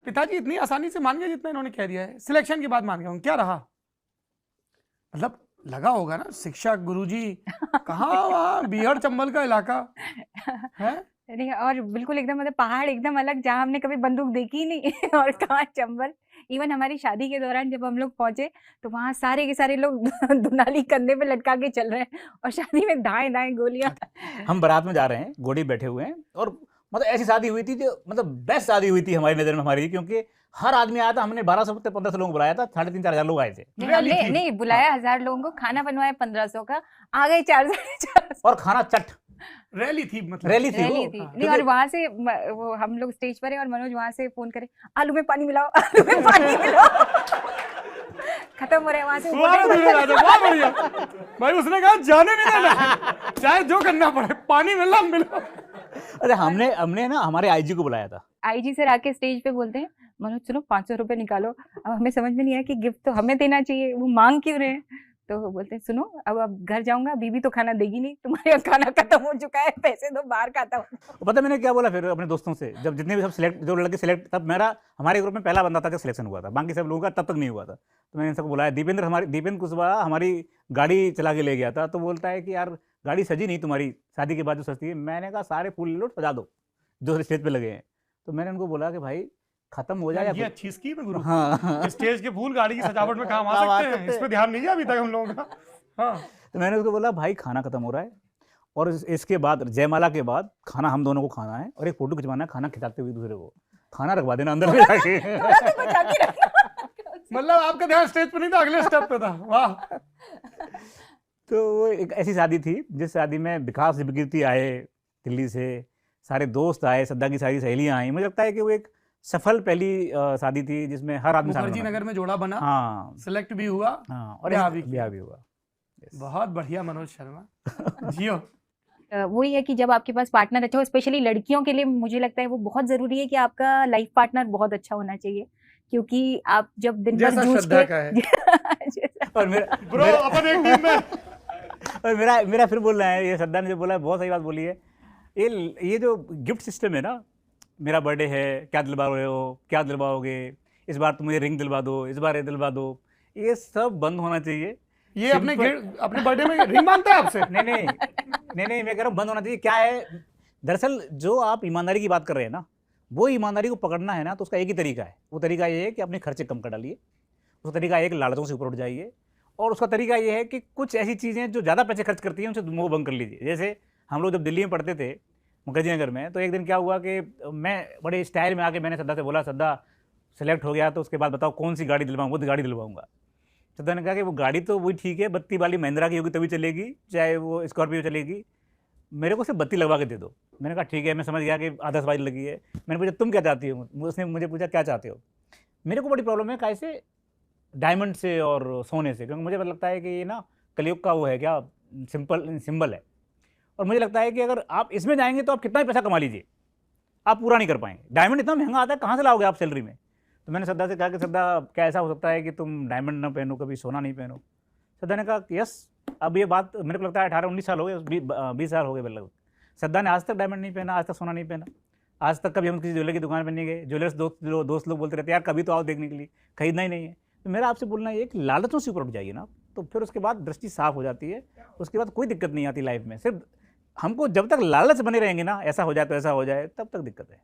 पिताजी इतनी आसानी से मान गए जितना इन्होंने कह दिया है? सिलेक्शन के बाद मान गए, क्या रहा? मतलब लगा होगा ना, शिक्षक गुरुजी कहाँ, वहाँ बिहड़ चंबल का इलाका है। नहीं, और बिल्कुल एकदम मतलब पहाड़ एकदम अलग, जहाँ हमने कभी बंदूक देखी ही नहीं और कहाँ चंबल। इवन हमारी शादी के दौरान जब हम लोग पहुंचे तो वहाँ सारे के सारे लोग दुनाली कंधे पे लटका के चल रहे हैं और शादी में दाएं दाएं गोलियां। हम बारात में जा रहे हैं, घोड़ी बैठे हुए हैं, और मतलब ऐसी शादी हुई थी जो मतलब बेस्ट शादी हुई थी हमारी नज़र में हमारी, क्योंकि हर आदमी आया था। हमने 1200 से 1500 लोग बुलाया था, 3,500-4,000 लोग आए थे। नहीं, हमने नहीं बुलाया 1000 लोगों को, खाना बनवाया 1500 का, आ गए 4,500 और खाना चट रैली थी, मतलब रैली थी वो। रैली थी। नहीं, क्योंकि और वहां से वो हम लोग स्टेज पर है और मनोज वहां से फोन करे, आलू में पानी मिलाओ, आलू में पानी मिलाओ। खत्म हो रहा है वहां से। बहुत बढ़िया भाई, उसने कहा जाने नहीं देना, चाहे जो करना पड़े, पानी मिला मिला। अरे हमने ना हमारे आईजी को बुलाया था। आईजी सर आके स्टेज पे बोलते हैं, मनोज सुनो 500 रुपए निकालो। अब हमें समझ में नहीं आया कि गिफ्ट तो हमें देना चाहिए, वो मांग क्यों रहे हैं। तो वो बोलते हैं सुनो, अब घर जाऊंगा, बीबी तो खाना देगी नहीं, तुम्हारे यहाँ खाना खत्म हो चुका है, पैसे दो, बाहर खाता हूँ। पता मैंने क्या बोला फिर अपने दोस्तों से, जब जितने भी सब सिलेक्ट, जो लड़के सिलेक्ट, तब मेरा हमारे ग्रुप में पहला बंदा था जो सिलेक्शन हुआ था, बाकी सब लोगों का तब तक नहीं हुआ था। तो मैंने सबको बुलाया, दीपेंद्र कुशवाहा हमारी गाड़ी चला के ले गया था। तो बोलता है कि यार गाड़ी सजी नहीं तुम्हारी, शादी के बाद जो सजती है। मैंने कहा सारे फूल ले लो, सजा दो जो स्टेज पे लगे हैं। तो मैंने उनको बोला कि भाई खत्म हो जाए। ये अच्छी स्कीम है गुरु। हाँ स्टेज के फूल गाड़ी की सजावट में काम आ सकते हैं, इस पे ध्यान नहीं दिया अभी तक हम लोगों का। हाँ। तो मैंने उसको बोला भाई खाना खत्म हो रहा है, और इसके बाद जयमाला के बाद खाना हम दोनों को खाना है, और एक फोटो खिंचवाना है खाना खिलाते हुए दूसरे को। खाना रखवा देना अंदर में जाके। मतलब आपका ध्यान स्टेज पे नहीं था, अगले स्टेप पे था। वाह। तो वो एक ऐसी शादी थी जिस शादी में विकास विकृति आए दिल्ली से, सारे दोस्त आए, सद्दा की सारी सहेलियां आई। मुझे लगता है कि वो एक सफल पहली शादी थी जिसमें हर आदमी मुखर्जी नगर में जोड़ा बना, हाँ, सिलेक्ट भी हुआ, हाँ, और ब्याह भी हुआ। बहुत बढ़िया मनोज शर्मा। जियो। वही है कि जब आपके पास पार्टनर अच्छा हो, स्पेशली लड़कियों के लिए मुझे लगता है वो बहुत जरूरी है कि आपका लाइफ पार्टनर बहुत अच्छा होना चाहिए, क्योंकि आप जब दिन भर जूझ के और मेरा ब्रो अपन एक टीम में। और मेरा फिर बोल रहा है, ये श्रद्धा ने जो बोला है बहुत सही बात बोली है। ये जो गिफ्ट सिस्टम है ना, मेरा बर्थडे है, क्या दिलवा रहे हो, क्या दिलवाओगे, इस बार तुम मुझे रिंग दिलवा दो, इस बार ये दिलवा दो, ये सब बंद होना चाहिए। ये अपने बर्थडे में रिंग मांगता है आपसे? नहीं, मैं कह रहा हूँ बंद होना चाहिए। क्या है, दरअसल जो आप ईमानदारी की बात कर रहे हैं ना, वो ईमानदारी को पकड़ना है ना, तो उसका एक ही तरीका है। वो तरीका ये है कि अपने खर्चे कम कर डालिए, उसका तरीका एक लालचों से ऊपर उठ जाइए, और उसका तरीका ये है कि कुछ ऐसी चीज़ें जो ज़्यादा पैसे खर्च करती हैं उनसे मोह भंग कर लीजिए। जैसे हम लोग जब दिल्ली में पढ़ते थे मुखर्जी नगर में, तो एक दिन क्या हुआ कि मैं बड़े स्टाइल में आके मैंने श्रद्धा से बोला, श्रद्धा सेलेक्ट हो गया तो उसके बाद बताओ कौन सी गाड़ी दिलवाऊँ। वो गाड़ी दिलवाऊंगा। श्रद्धा ने कहा कि वो गाड़ी तो वही ठीक है, बत्ती वाली महिंद्रा की होगी तभी चलेगी, चाहे वो स्कॉर्पियो चलेगी, मेरे को सिर्फ बत्ती लगवा के दे दो। मैंने कहा ठीक है, मैं समझ गया कि आतिशबाजी लगी है। मैंने पूछा तुम क्या चाहती हो, उसने मुझे पूछा क्या चाहते हो। मेरे को बड़ी प्रॉब्लम है कैसे डायमंड से और सोने से, क्योंकि मुझे लगता है कि ये ना कलयुग का वो है क्या, सिंबल है। और मुझे लगता है कि अगर आप इसमें जाएंगे तो आप कितना भी पैसा कमा लीजिए, आप पूरा नहीं कर पाएंगे। डायमंड इतना महंगा आता है, कहाँ से लाओगे आप सैलरी में। तो मैंने श्रद्धा से कहा कि श्रद्धा क्या ऐसा हो सकता है कि तुम डायमंड ना पहनो, कभी सोना नहीं पहनो। श्रद्धा ने कहा यस। अब ये बात मेरे को लगता है 18-19 साल हो गए, 20 साल हो गए लगभग। श्रद्धा ने आज तक डायमंड नहीं पहना, आज तक सोना नहीं पहना, आज तक कभी हम किसी ज्वेलर की दुकान पर नहीं गए। ज्वेलर्स दोस्त लोग बोलते रहते यार कभी तो आओ देखने के लिए, खरीदना ही नहीं है। तो मेरा आपसे बोलना ये कि लालचों से ऊपर उठ जाइए ना, तो फिर उसके बाद दृष्टि साफ हो जाती है, उसके बाद कोई दिक्कत नहीं आती लाइफ में। सिर्फ हमको जब तक लालच बने रहेंगे ना, ऐसा हो जाए तो ऐसा हो जाए, तब तक दिक्कत है।